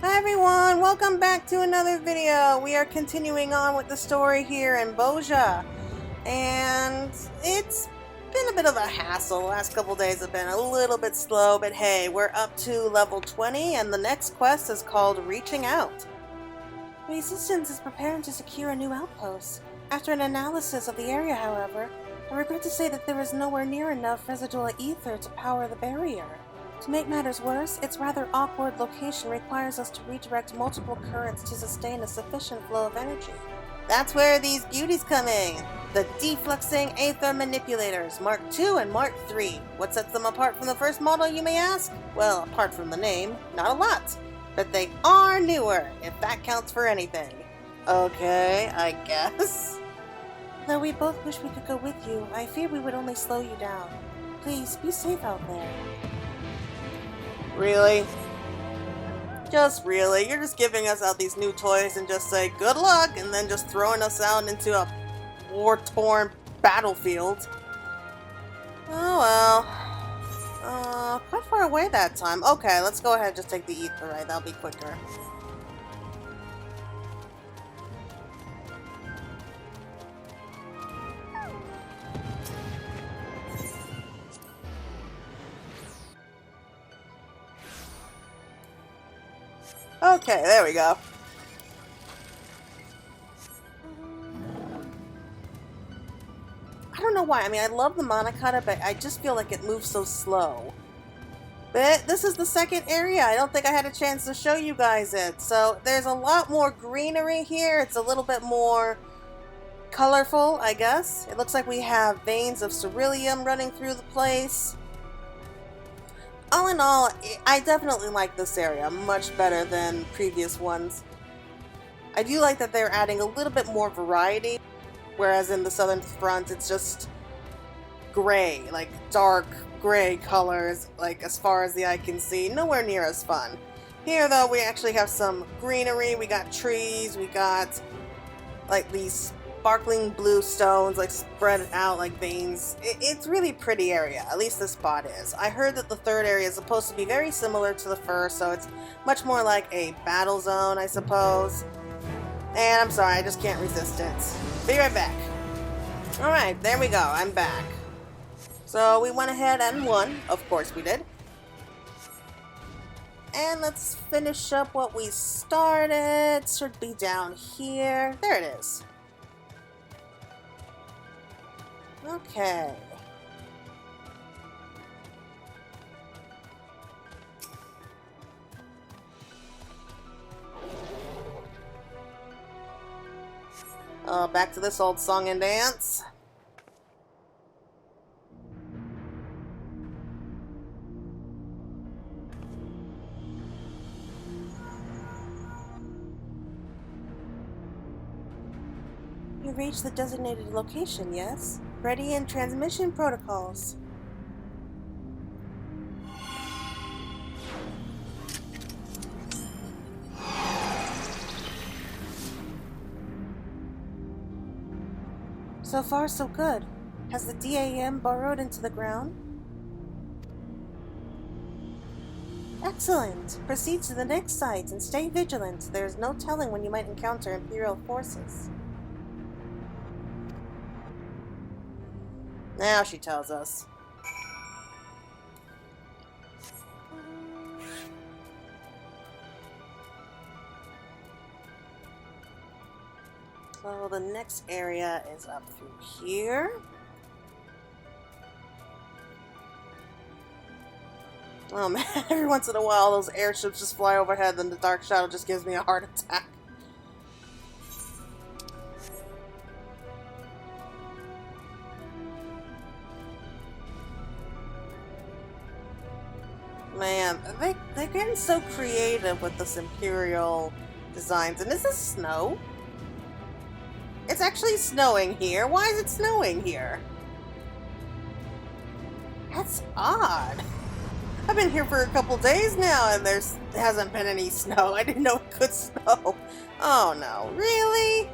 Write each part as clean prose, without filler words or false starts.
Hi everyone, welcome back to another video. We are continuing on with the story here in Bozjan. And it's been a bit of a hassle. The last couple days have been a little bit slow, but hey, we're up to level 20 and the next quest is called Reaching Out. Resistance is preparing to secure a new outpost. After an analysis of the area, however, I regret to say that there is nowhere near enough residual ether to power the barrier. To make matters worse, its rather awkward location requires us to redirect multiple currents to sustain a sufficient flow of energy. That's where these beauties come in. The defluxing aether manipulators, Mark II and Mark III. What sets them apart from the first model, you may ask? Well, apart from the name, not a lot. But they are newer, if that counts for anything. Okay, I guess. Though we both wish we could go with you, I fear we would only slow you down. Please, be safe out there. Really? Just really? You're just giving us out these new toys and just say good luck and then just throwing us out into a war-torn battlefield. Oh well. Quite far away that time. Okay, let's go ahead and just take the ether, right? That'll be quicker. Okay, there we go. I don't know why. I mean, I love the Monocutter, but I just feel like it moves so slow. But this is the second area. I don't think I had a chance to show you guys it. So there's a lot more greenery here. It's a little bit more colorful, I guess. It looks like we have veins of ceruleum running through the place. All in all, I definitely like this area much better than previous ones. I do like that they're adding a little bit more variety, whereas in the Southern Front it's just gray, like dark gray colors, like as far as the eye can see, nowhere near as fun. Here though, we actually have some greenery, we got trees, we got like these sparkling blue stones like spread out like veins. It's really pretty area, at least this spot is. I heard that the third area is supposed to be very similar to the first, so it's much more like a battle zone, I suppose. And I'm sorry, I just can't resist it. Be right back. Alright, there we go, I'm back. So we went ahead and won, of course we did. And let's finish up what we started. Should be down here. There it is. Okay. Back to this old song and dance. You reached the designated location, yes? Ready in transmission protocols. So far, so good. Has the DAM burrowed into the ground? Excellent! Proceed to the next site and stay vigilant. There is no telling when you might encounter Imperial forces. Now she tells us. So the next area is up through here. Oh man, every once in a while those airships just fly overhead and the Dark Shadow just gives me a heart attack. Man, they're getting so creative with this Imperial designs. And is this snow? It's actually snowing here. Why is it snowing here? That's odd. I've been here for a couple days now and there hasn't been any snow. I didn't know it could snow. Oh no, really?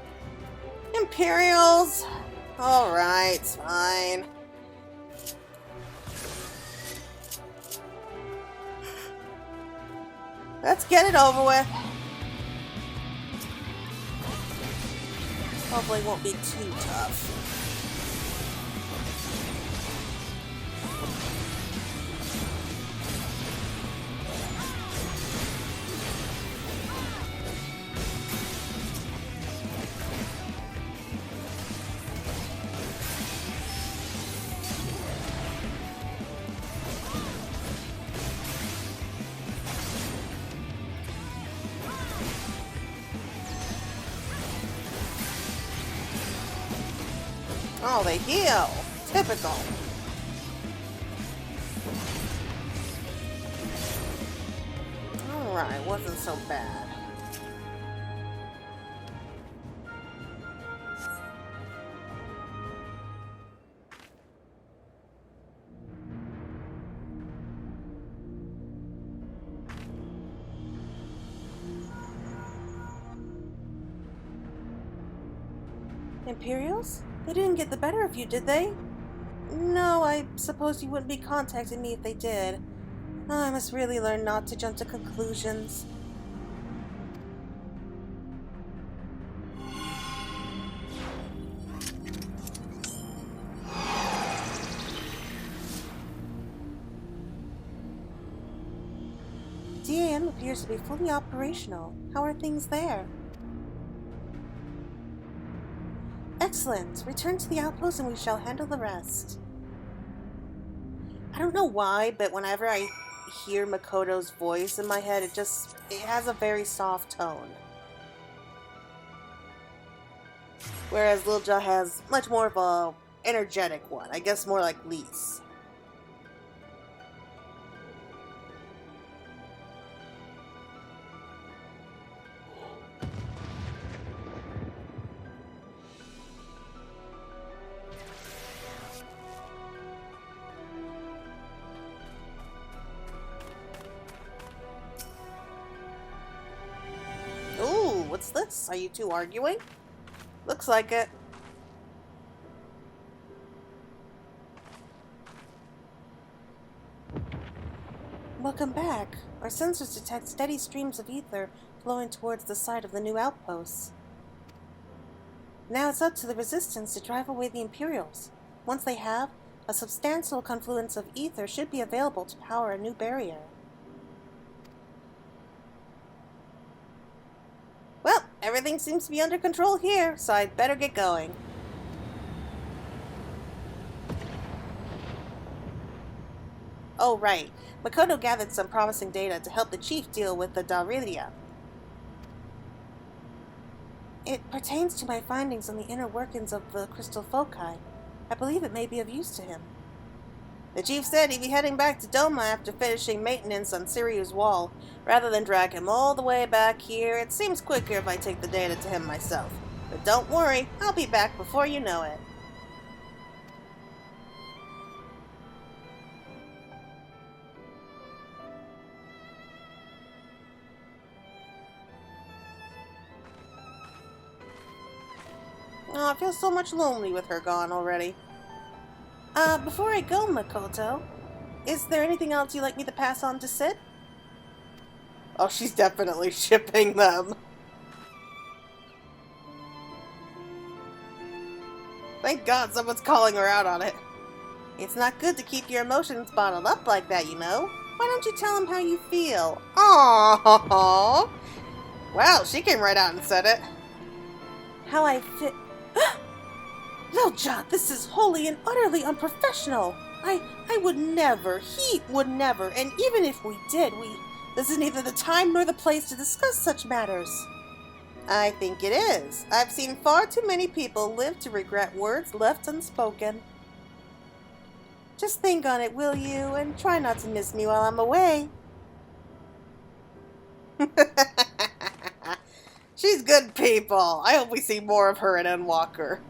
Imperials? Alright, fine. Let's get it over with. Hopefully it won't be too tough. Oh, they heal. Typical. Alright, wasn't so bad. Imperials? They didn't get the better of you, did they? No, I suppose you wouldn't be contacting me if they did. I must really learn not to jump to conclusions. DAM appears to be fully operational. How are things there? Excellent. Return to the outpost and we shall handle the rest. I don't know why, but whenever I hear Makoto's voice in my head, it has a very soft tone. Whereas Lilja has much more of a energetic one. I guess more like Lise. Ooh, what's this? Are you two arguing? Looks like it. Welcome back. Our sensors detect steady streams of ether flowing towards the side of the new outposts. Now it's up to the Resistance to drive away the Imperials. Once they have, a substantial confluence of ether should be available to power a new barrier. Well, everything seems to be under control here, so I'd better get going. Oh, right. Makoto gathered some promising data to help the chief deal with the Daurilia. It pertains to my findings on the inner workings of the crystal foci. I believe it may be of use to him. The chief said he'd be heading back to Doma after finishing maintenance on Siryu's wall. Rather than drag him all the way back here, it seems quicker if I take the data to him myself. But don't worry, I'll be back before you know it. Oh, I feel so much lonely with her gone already. Before I go, Makoto, is there anything else you'd like me to pass on to Sid? Oh, she's definitely shipping them. Thank God someone's calling her out on it. It's not good to keep your emotions bottled up like that, you know. Why don't you tell him how you feel? Aww. Well, she came right out and said it. How I feel... Lilja, this is wholly and utterly unprofessional. I would never, he would never, and even if we did, this is neither the time nor the place to discuss such matters. I think it is. I've seen far too many people live to regret words left unspoken. Just think on it, will you, and try not to miss me while I'm away. She's good people. I hope we see more of her in Endwalker.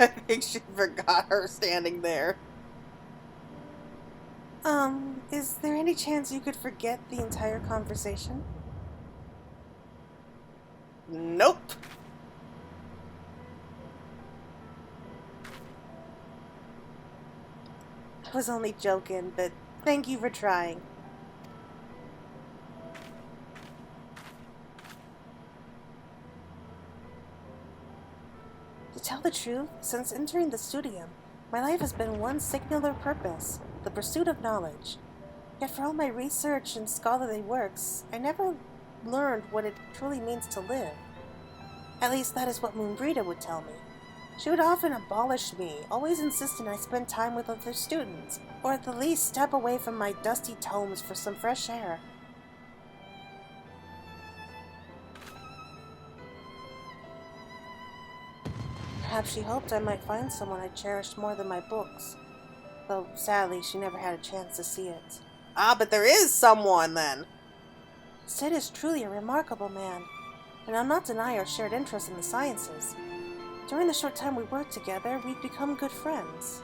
I think she forgot her standing there. Is there any chance you could forget the entire conversation? Nope. I was only joking, but Thank you for trying. To tell the truth, since entering the studium, my life has been one singular purpose, the pursuit of knowledge. Yet for all my research and scholarly works, I never learned what it truly means to live. At least that is what Moonbrita would tell me. She would often abolish me, always insisting I spend time with other students, or at the least step away from my dusty tomes for some fresh air. Perhaps she hoped I might find someone I cherished more than my books, though sadly she never had a chance to see it. Ah, but there is someone then! Sid is truly a remarkable man, and I'll not deny our shared interest in the sciences. During the short time we worked together, we've become good friends.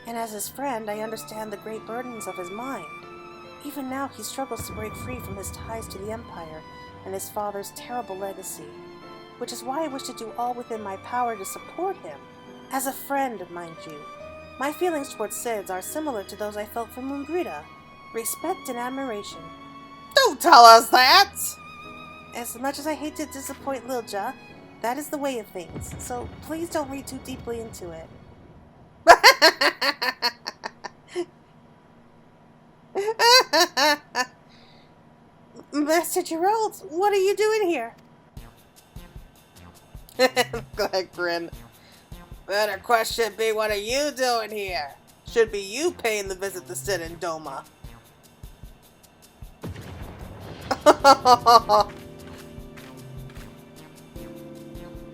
And as his friend, I understand the great burdens of his mind. Even now, he struggles to break free from his ties to the Empire and his father's terrible legacy, which is why I wish to do all within my power to support him. As a friend, mind you. My feelings towards Sid are similar to those I felt for Moonbrita. Respect and admiration. Don't tell us that! As much as I hate to disappoint Lilja, that is the way of things, so please don't read too deeply into it. Master Gerald, what are you doing here? Glad grin. Better question be, what are you doing here? Should be you paying the visit to Sid and Doma.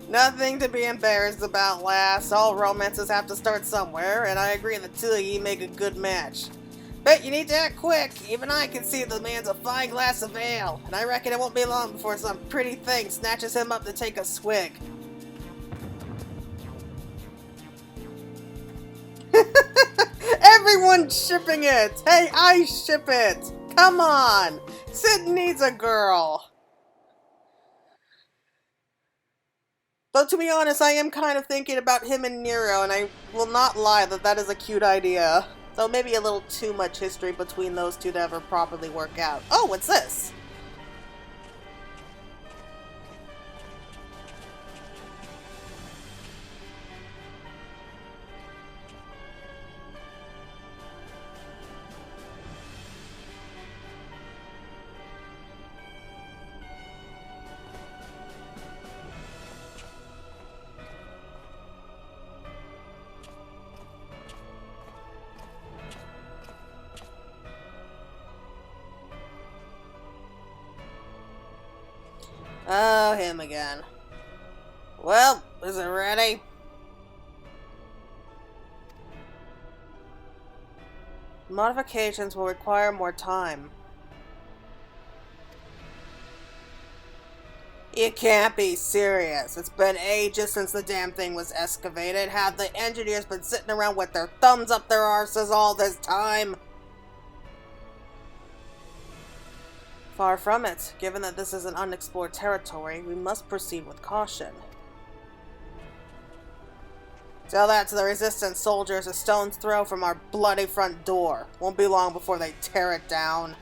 Nothing to be embarrassed about, lass. All romances have to start somewhere, and I agree the two of you make a good match. But you need to act quick. Even I can see the man's a fine glass of ale, and I reckon it won't be long before some pretty thing snatches him up to take a swig. Everyone's shipping it! Hey, I ship it! Come on! Sid needs a girl! Though to be honest, I am kind of thinking about him and Nero, and I will not lie that that is a cute idea. Though maybe a little too much history between those two to ever properly work out. Oh, what's this? Oh, him again. Well, is it ready? Modifications will require more time. You can't be serious. It's been ages since the damn thing was excavated. Have the engineers been sitting around with their thumbs up their arses all this time? Far from it. Given that this is an unexplored territory, we must proceed with caution. Tell that to the resistance soldiers a stone's throw from our bloody front door. Won't be long before they tear it down.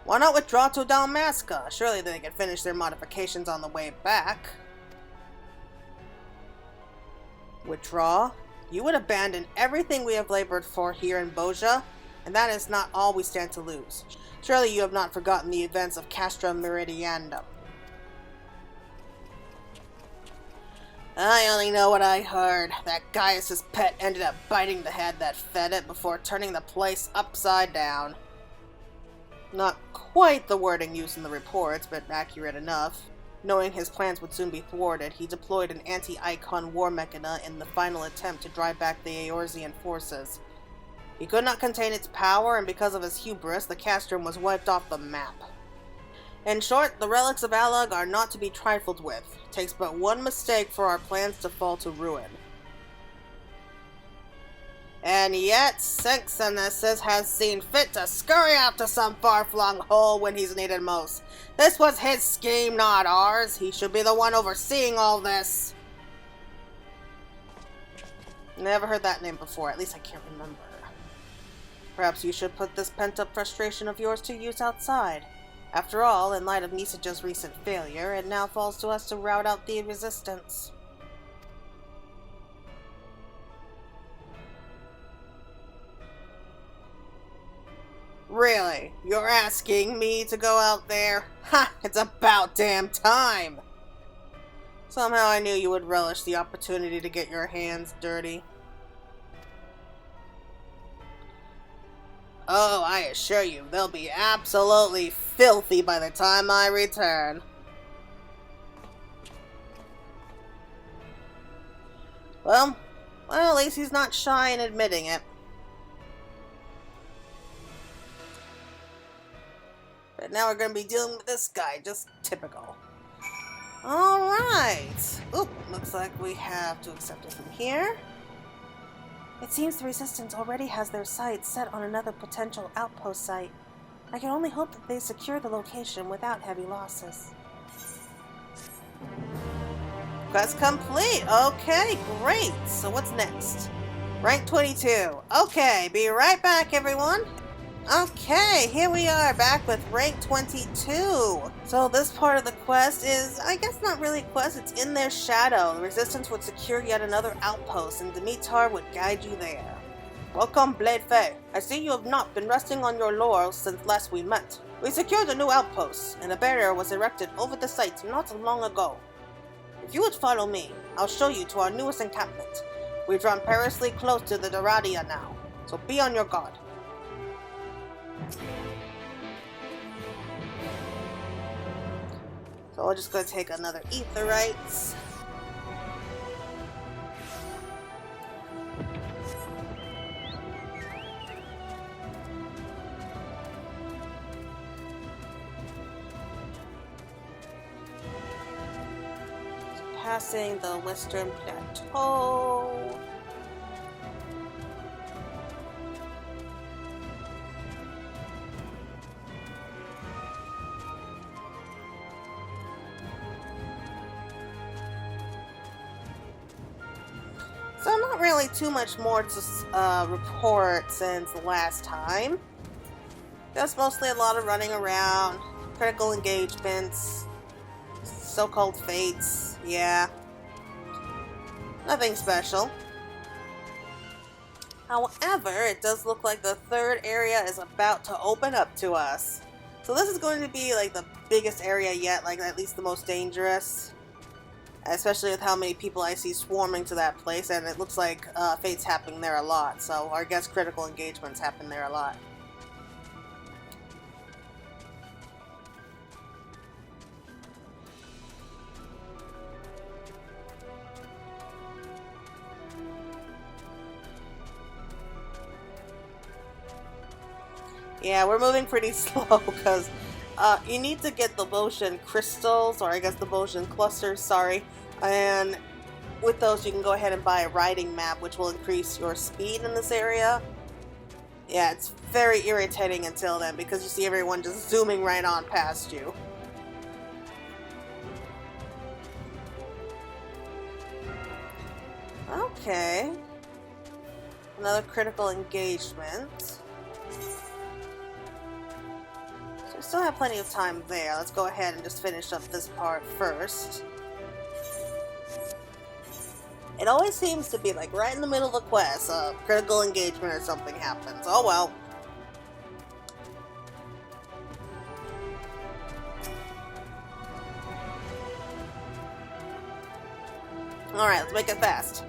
Why not withdraw to Dalmasca? Surely they can finish their modifications on the way back. Withdraw? You would abandon everything we have labored for here in Bozja, and that is not all we stand to lose. Surely you have not forgotten the events of Castra Meridianum. I only know what I heard. That Gaius' pet ended up biting the head that fed it before turning the place upside down. Not quite the wording used in the reports, but accurate enough. Knowing his plans would soon be thwarted, he deployed an anti-Icon war mechana in the final attempt to drive back the Eorzean forces. He could not contain its power, and because of his hubris, the castrum was wiped off the map. In short, the relics of Alug are not to be trifled with. It takes but one mistake for our plans to fall to ruin. And yet, Synxenesis has seen fit to scurry out to some far-flung hole when he's needed most. This was his scheme, not ours. He should be the one overseeing all this. Never heard that name before. At least I can't remember. Perhaps you should put this pent-up frustration of yours to use outside. After all, in light of Misaja's recent failure, it now falls to us to rout out the resistance. Really? You're asking me to go out there? Ha! It's about damn time! Somehow I knew you would relish the opportunity to get your hands dirty. Oh, I assure you, they'll be absolutely filthy by the time I return. Well, at least he's not shy in admitting it. But now we're gonna be dealing with this guy, just typical. Alright! Oop, looks like we have to accept it from here. It seems the Resistance already has their sights set on another potential outpost site. I can only hope that they secure the location without heavy losses. Quest complete! Okay, great! So what's next? Rank 22. Okay, be right back, everyone! Okay, here we are, back with rank 22. So this part of the quest is, I guess not really a quest, it's in their shadow. The Resistance would secure yet another outpost, and Dimitar would guide you there. Welcome, Blade Fae. I see you have not been resting on your laurels since last we met. We secured a new outpost, and a barrier was erected over the site not long ago. If you would follow me, I'll show you to our newest encampment. We've drawn perilously close to the Doradia now, so be on your guard. So we're just going to take another Aetherites. So passing the Western Plateau. So not really too much more to report since the last time. Just mostly a lot of running around, critical engagements, so-called fates, yeah. Nothing special. However, it does look like the third area is about to open up to us. So this is going to be like the biggest area yet, like at least the most dangerous. Especially with how many people I see swarming to that place, and it looks like fate's happening there a lot, so I guess critical engagements happen there a lot. Yeah, we're moving pretty slow because you need to get the Bozjan crystals, or I guess the Bozjan clusters, sorry. And with those you can go ahead and buy a riding map, which will increase your speed in this area. Yeah, it's very irritating until then because you see everyone just zooming right on past you. Okay. Another critical engagement. Still have plenty of time there. Let's go ahead and just finish up this part first. It always seems to be like right in the middle of a quest, a critical engagement or something happens. Oh well. Alright, let's make it fast.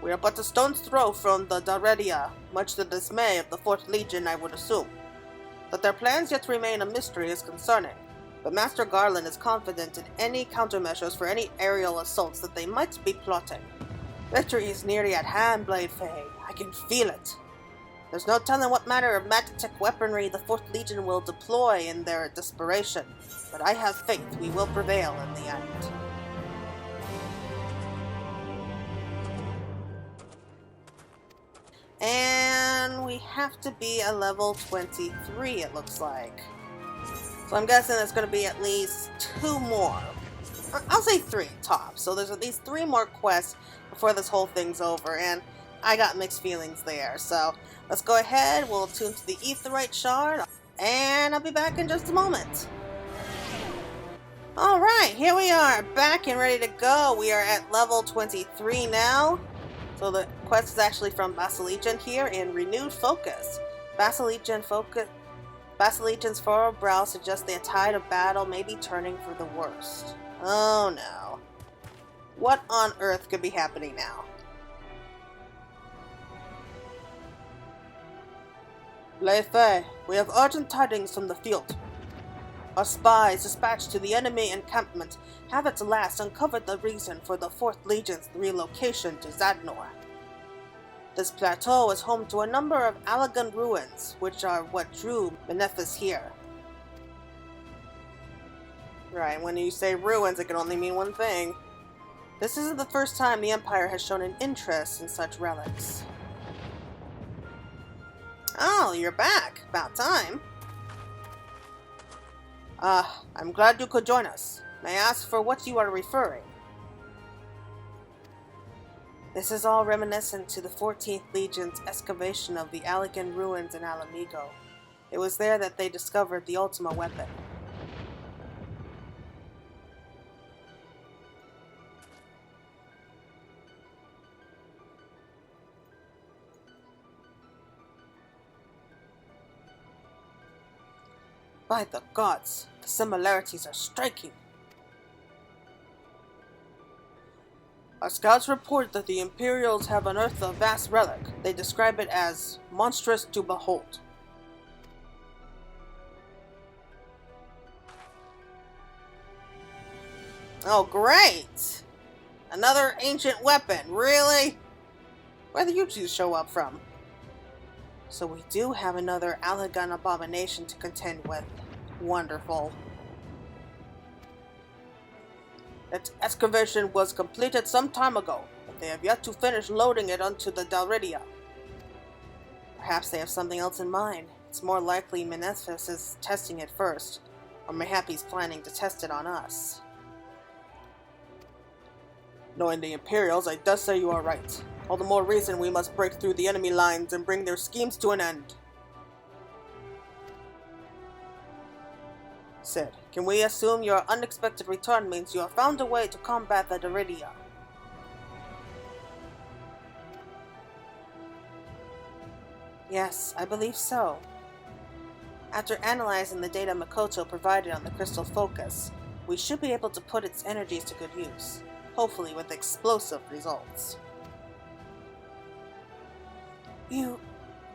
We are but a stone's throw from the Doradia, much to the dismay of the 4th Legion, I would assume. That their plans yet remain a mystery is concerning, but Master Garland is confident in any countermeasures for any aerial assaults that they might be plotting. Victory is nearly at hand, Blade Fae. I can feel it. There's no telling what manner of magic weaponry the 4th Legion will deploy in their desperation, but I have faith we will prevail in the end. And we have to be a level 23, it looks like. So I'm guessing there's going to be at least 2 more. I'll say 3 tops. So there's at least 3 more quests before this whole thing's over. And I got mixed feelings there. So let's go ahead. We'll tune to the Aetheryte shard, and I'll be back in just a moment. Alright, here we are, back and ready to go. We are at level 23 now. So the quest is actually from Bozjan here in Renewed Focus. Bozjan's furrowed brow suggests the tide of battle may be turning for the worst. Oh no. What on earth could be happening now? Leifei, we have urgent tidings from the field. Our spies dispatched to the enemy encampment have at last uncovered the reason for the 4th Legion's relocation to Zadnor. This plateau is home to a number of Allagan ruins, which are what drew Menethus here. Right, when you say ruins, it can only mean one thing. This isn't the first time the Empire has shown an interest in such relics. Oh, you're back. About time. I'm glad you could join us. May I ask for what you are referring? This is all reminiscent to the 14th Legion's excavation of the Allagan ruins in Alamigo. It was there that they discovered the Ultima weapon. By the gods, the similarities are striking. Our scouts report that the Imperials have unearthed a vast relic. They describe it as monstrous to behold. Oh, great! Another ancient weapon, really? Where did you two show up from? So we do have another Allagan abomination to contend with. Wonderful. Its excavation was completed some time ago, but they have yet to finish loading it onto the Dalridia. Perhaps they have something else in mind. It's more likely Menethus is testing it first, or mayhap he's planning to test it on us. Knowing the Imperials, I dare say you are right. All the more reason we must break through the enemy lines and bring their schemes to an end. Sid, can we assume your unexpected return means you have found a way to combat the Dalridia? Yes, I believe so. After analyzing the data Makoto provided on the crystal focus, we should be able to put its energies to good use, hopefully with explosive results. You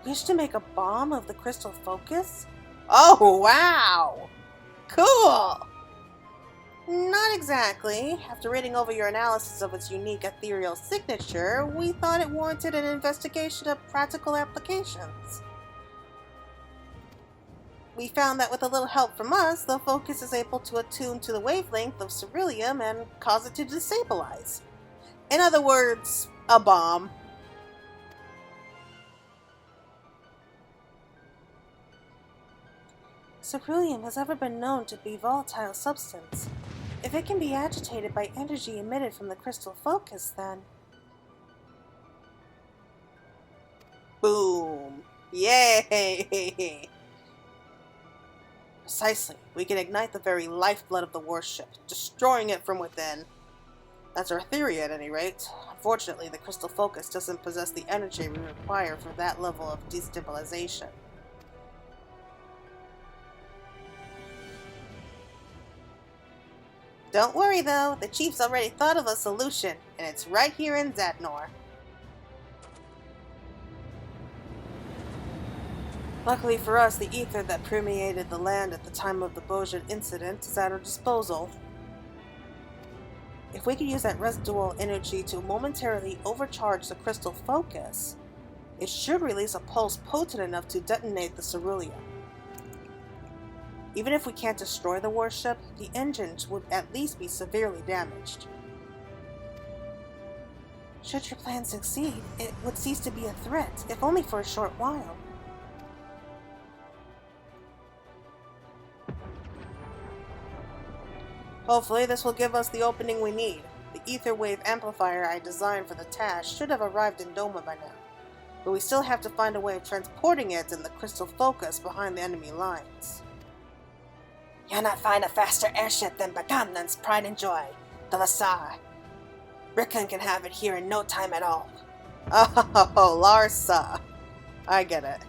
wish to make a bomb of the crystal focus? Oh, wow! Cool! Not exactly. After reading over your analysis of its unique ethereal signature, we thought it warranted an investigation of practical applications. We found that with a little help from us, the focus is able to attune to the wavelength of ceruleum and cause it to destabilize. In other words, a bomb. Ceruleum has ever been known to be a volatile substance. If it can be agitated by energy emitted from the crystal focus, then... Boom! Yay! Precisely. We can ignite the very lifeblood of the warship, destroying it from within. That's our theory, at any rate. Unfortunately, the crystal focus doesn't possess the energy we require for that level of destabilization. Don't worry though, the Chief's already thought of a solution, and it's right here in Zadnor. Luckily for us, the ether that permeated the land at the time of the Bozjan incident is at our disposal. If we could use that residual energy to momentarily overcharge the crystal focus, it should release a pulse potent enough to detonate the ceruleum. Even if we can't destroy the warship, the engines would at least be severely damaged. Should your plan succeed, it would cease to be a threat, if only for a short while. Hopefully this will give us the opening we need. The ether wave amplifier I designed for the task should have arrived in Doma by now, but we still have to find a way of transporting it in the crystal focus behind the enemy lines. You'll not find a faster airship than Bagamnan's pride and joy, the Lasar. Rickon can have it here in no time at all. Oh, Larsa. I get it.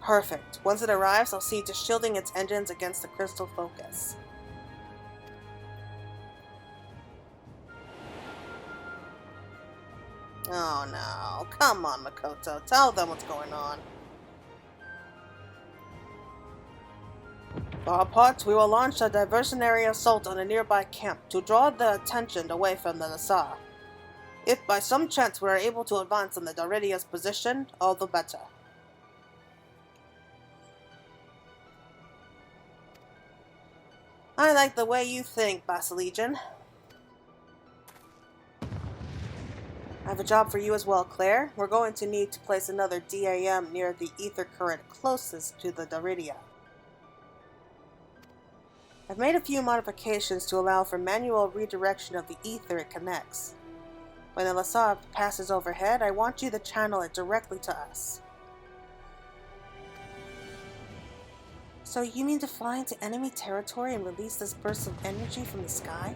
Perfect. Once it arrives, I'll see to shielding its engines against the crystal focus. Oh no. Come on, Makoto. Tell them what's going on. For our part, we will launch a diversionary assault on a nearby camp to draw the attention away from the Lasar. If by some chance we are able to advance on the Daridia's position, all the better. I like the way you think, Basilegion. I have a job for you as well, Claire. We're going to need to place another DAM near the ether current closest to the Daridia. I've made a few modifications to allow for manual redirection of the ether it connects. When the Lasar passes overhead, I want you to channel it directly to us. So you mean to fly into enemy territory and release this burst of energy from the sky?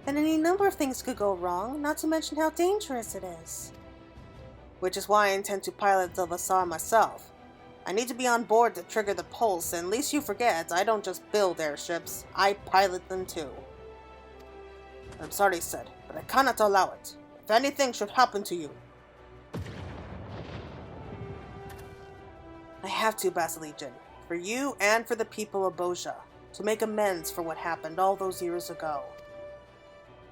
Then any number of things could go wrong, not to mention how dangerous it is. Which is why I intend to pilot the Lasar myself. I need to be on board to trigger the pulse, and lest you forget, I don't just build airships, I pilot them too. I'm sorry, Sid, but I cannot allow it. If anything should happen to you. I have to, Basilegion. For you and for the people of Bozja, to make amends for what happened all those years ago.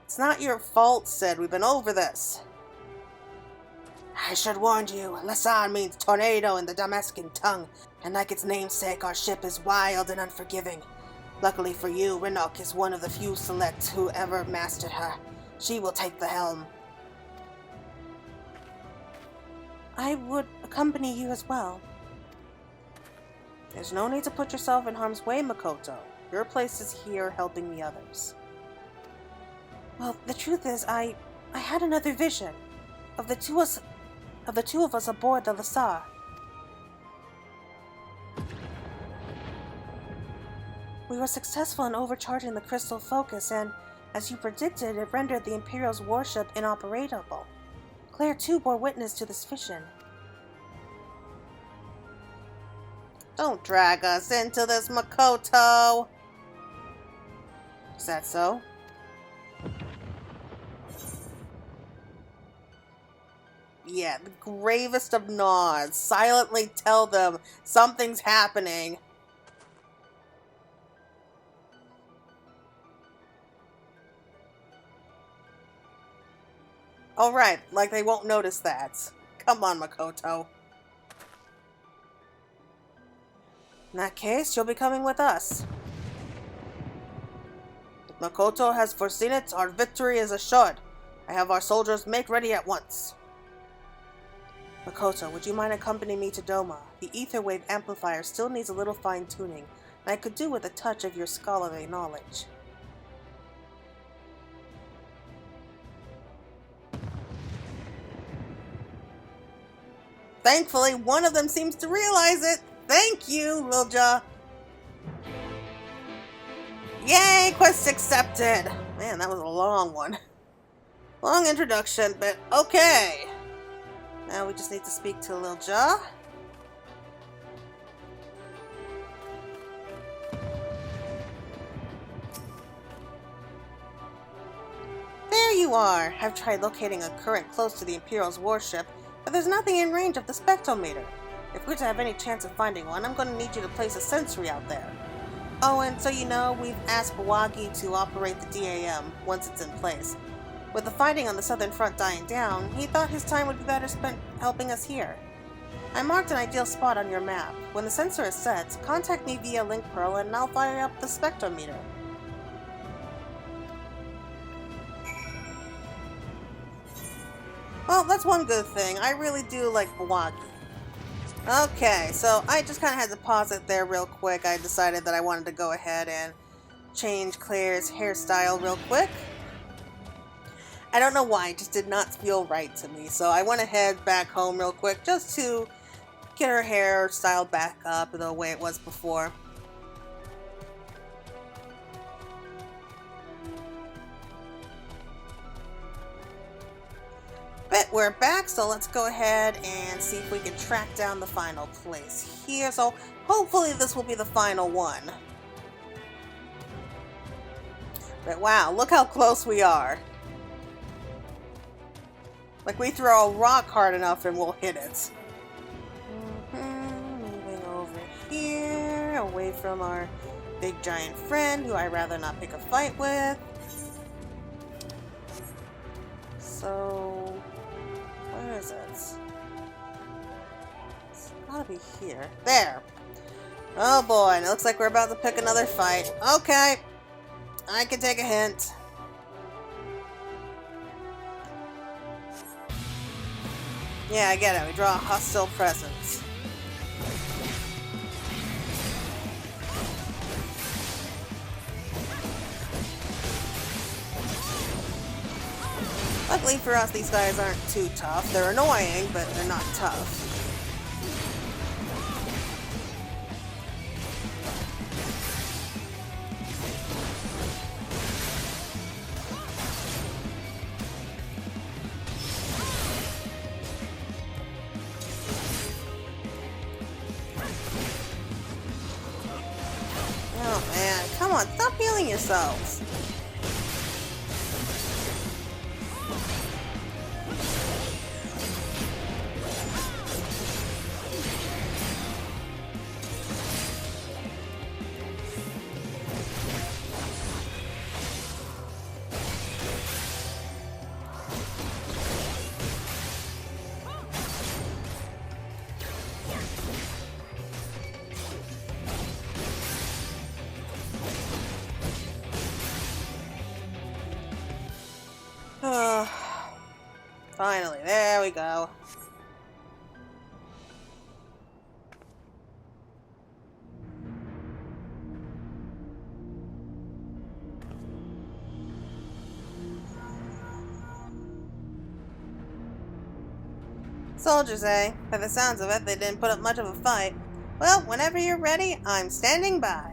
It's not your fault, Sid. We've been over this. I should warn you, Lasar means tornado in the Damascan tongue, and like its namesake, our ship is wild and unforgiving. Luckily for you, Rinok is one of the few selects who ever mastered her. She will take the helm. I would accompany you as well. There's no need to put yourself in harm's way, Makoto. Your place is here helping the others. Well, the truth is, I had another vision of the two of us aboard the Lasar. We were successful in overcharging the crystal focus, and, as you predicted, it rendered the Imperial's warship inoperable. Claire too bore witness to this vision. Don't drag us into this, Makoto! Is that so? Yeah, the gravest of nods. Silently tell them something's happening. Alright, like they won't notice that. Come on, Makoto. In that case, you'll be coming with us. If Makoto has foreseen it, our victory is assured. I have our soldiers make ready at once. Makoto, would you mind accompanying me to Doma? The ether wave amplifier still needs a little fine-tuning, and I could do with a touch of your scholarly knowledge. Thankfully, one of them seems to realize it. Thank you, Lilja. Yay, quest accepted. Man, that was a long one. Long introduction, but okay. Now we just need to speak to Lilja. There you are. I've tried locating a current close to the Imperial's warship, but there's nothing in range of the spectrometer. If we're to have any chance of finding one, I'm going to need you to place a sentry out there. Oh, and so you know, we've asked Bawagi to operate the DAM once it's in place. With the fighting on the southern front dying down, he thought his time would be better spent helping us here. I marked an ideal spot on your map. When the sensor is set, contact me via link pearl and I'll fire up the spectrometer. Well, that's one good thing. I really do like Bawagi. Okay, so I just kind of had to pause it there real quick. I decided that I wanted to go ahead and change Claire's hairstyle real quick. I don't know why, it just did not feel right to me. So I went ahead back home real quick just to get her hair styled back up the way it was before. But we're back, so let's go ahead and see if we can track down the final place here. So hopefully this will be the final one. But wow, look how close we are. Like we throw a rock hard enough and we'll hit it. Moving over here, away from our big giant friend who I'd rather not pick a fight with. So, where is it? It's gotta be here. There! Oh boy, and it looks like we're about to pick another fight. Okay, I can take a hint. Yeah, I get it. We draw a hostile presence. Luckily for us, these guys aren't too tough. They're annoying, but they're not tough. Oh man, come on, stop healing yourselves. Finally, there we go. Soldiers, eh? By the sounds of it, they didn't put up much of a fight. Well, whenever you're ready, I'm standing by.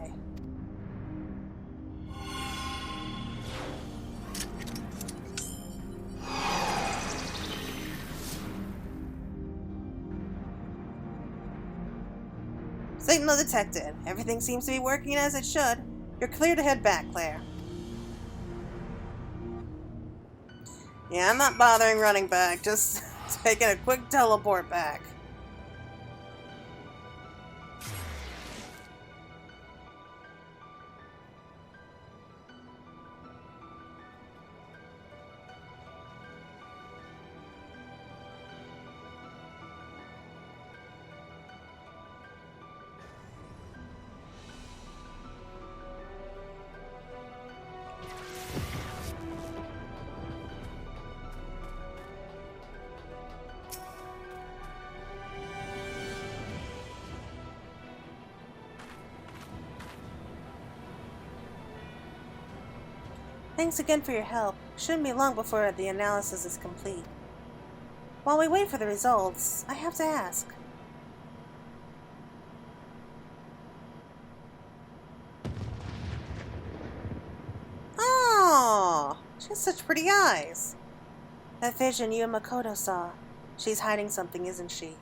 Signal detected. Everything seems to be working as it should. You're clear to head back, Claire. Yeah, I'm not bothering running back. Just taking a quick teleport back. Thanks again for your help. Shouldn't be long before the analysis is complete. While we wait for the results, I have to ask. Oh, she has such pretty eyes. That vision you and Makoto saw. She's hiding something, isn't she?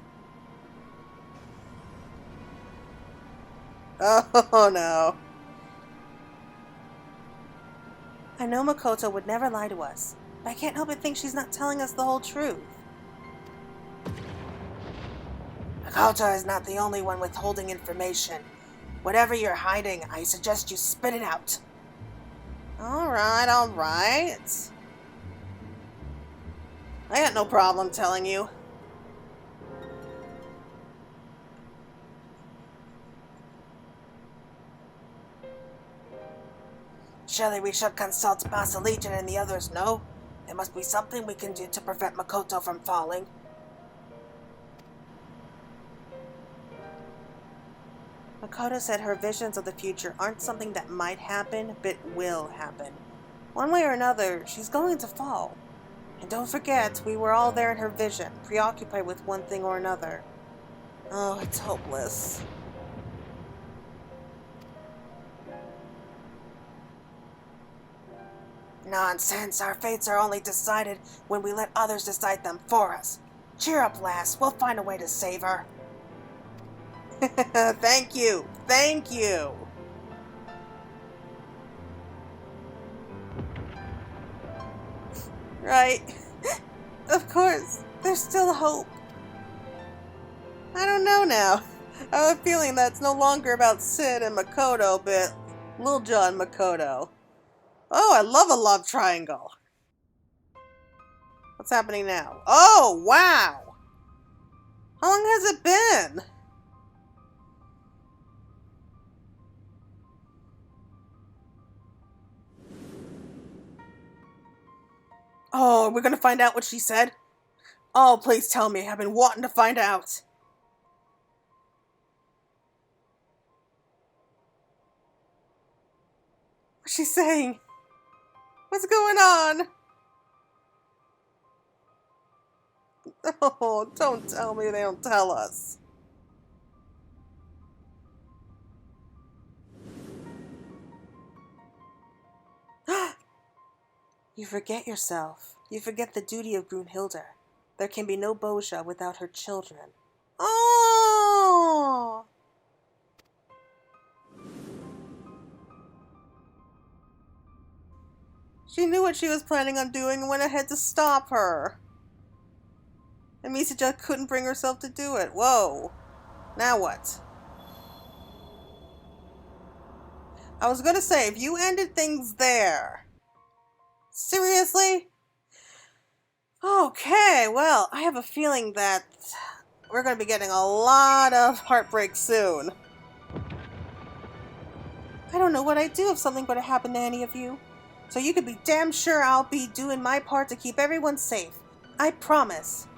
Oh no. I know Makoto would never lie to us, but I can't help but think she's not telling us the whole truth. Makoto is not the only one withholding information. Whatever you're hiding, I suggest you spit it out. Alright, alright. I got no problem telling you. Surely we should consult Boss Legion and the others, no? There must be something we can do to prevent Makoto from falling. Makoto said her visions of the future aren't something that might happen, but will happen. One way or another, she's going to fall. And don't forget, we were all there in her vision, preoccupied with one thing or another. Oh, it's hopeless. Nonsense, our fates are only decided when we let others decide them for us. Cheer up, lass, we'll find a way to save her. Thank you, thank you. Right. Of course, there's still hope. I don't know now. I have a feeling that's no longer about Sid and Makoto, but Lil Jon Makoto. Oh, I love a love triangle. What's happening now? Oh, wow! How long has it been? Oh, we're gonna find out what she said? Oh, please tell me. I've been wanting to find out. What's she saying? What's going on? Oh, don't tell me they don't tell us. You forget yourself. You forget the duty of Brunhilde. There can be no Bozja without her children. Oh! She knew what she was planning on doing and went ahead to stop her. And Misija couldn't bring herself to do it. Whoa. Now what? I was gonna say, if you ended things there... Seriously? Okay, well, I have a feeling that we're gonna be getting a lot of heartbreak soon. I don't know what I'd do if something were to happen to any of you. So you can be damn sure I'll be doing my part to keep everyone safe. I promise.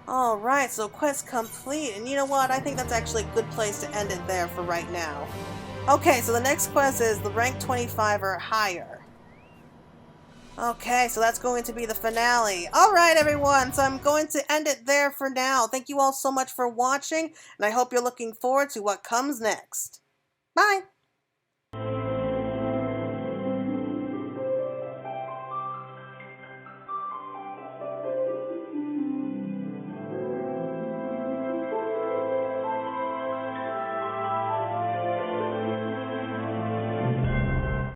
Alright, so quest complete. And you know what? I think that's actually a good place to end it there for right now. Okay, so the next quest is the rank 25 or higher. Okay, so that's going to be the finale. Alright, everyone, so I'm going to end it there for now. Thank you all so much for watching, and I hope you're looking forward to what comes next. Bye!